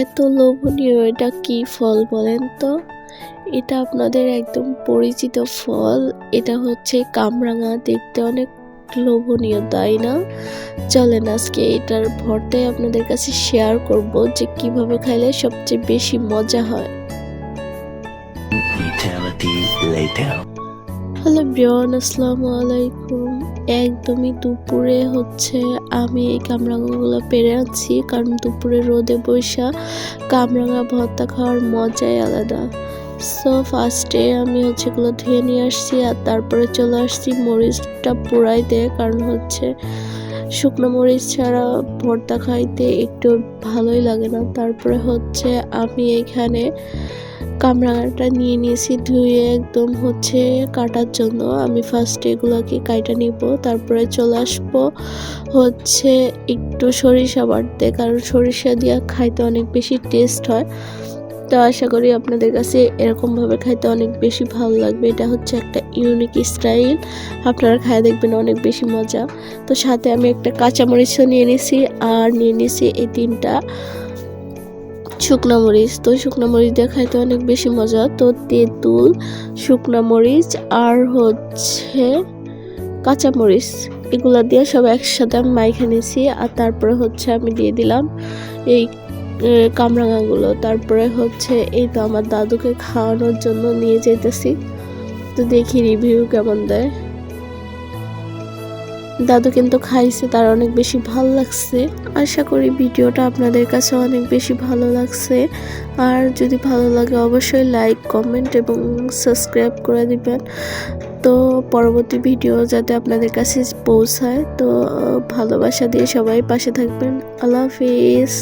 এত লোভনীয়, এটা কি ফল বলেন তো? এটা আপনাদের একদম পরিচিত ফল। এটা হচ্ছে কামরাঙা, দেখতে অনেক লোভনীয়, তাই না? চলেন আজকে এটার ভর্তাই আপনাদের কাছে শেয়ার করব যে কিভাবে খাইলে সবচেয়ে বেশি মজা হয়। হ্যালো এভরিওয়ান, আসসালামু আলাইকুম। একদমই দুপুরে হচ্ছে আমি এই কামরাঙাগুলো পেরে আনছি, কারণ দুপুরে রোদে বৈশা কামরাঙা ভর্তা খাওয়ার মজাই আলাদা। সো ফার্স্টে আমি হচ্ছে এগুলো ধুয়ে নিয়ে আসছি, আর তারপরে চলে আসছি মরিচটা পুড়াইতে, কারণ হচ্ছে শুকনো মরিচ ছাড়া ভর্তা খাইতে একটু ভালোই লাগে না। তারপরে হচ্ছে আমি এখানে কামরাঙাটা নিয়ে নিয়েছি ধুয়ে একদম হচ্ছে কাটার জন্য। আমি ফার্স্টে এগুলোকে কাইটা নিব, তারপরে চলে আসবো হচ্ছে একটু সরিষা বাটতে, কারণ সরিষা দিয়ে খাইতে অনেক বেশি টেস্ট হয়। তো আশা করি আপনাদের কাছে এরকমভাবে খাইতে অনেক বেশি ভালো লাগবে। এটা হচ্ছে একটা ইউনিক স্টাইল, আপনারা খাই দেখবেন অনেক বেশি মজা। তো সাথে আমি একটা কাঁচামরিচও নিয়ে নিছি, আর নিয়ে নিছি এই 3টা শুকনা মরিচ। তো শুকনা মরিচ দিয়ে খাইতে অনেক বেশি মজা। তো তেঁতুল, শুকনা মরিচ আর হচ্ছে কাঁচামরিচ, এগুলা দিয়ে সব একসাথে আমি মাইখা নিয়েছি। আর তারপরে হচ্ছে আমি দিয়ে দিলাম এই কামরাঙাগুলো। তারপরে হচ্ছে এই তো আমার দাদুকে খাওয়ানোর জন্য নিয়ে যেতেছি। তো দেখি রিভিউ কেমন দেয়। দাদু কিন্তু খাইছে, তার অনেক বেশি ভালো লাগছে। আশা করি ভিডিওটা আপনাদের কাছে অনেক বেশি ভালো লাগছে। আর যদি ভালো লাগে অবশ্যই লাইক, কমেন্ট এবং সাবস্ক্রাইব করে দিবেন, তো পরবর্তী ভিডিও যাতে আপনাদের কাছে পৌঁছায়। তো ভালোবাসা দিয়ে সবাই পাশে থাকবেন। আল্লাহ হাফিজ।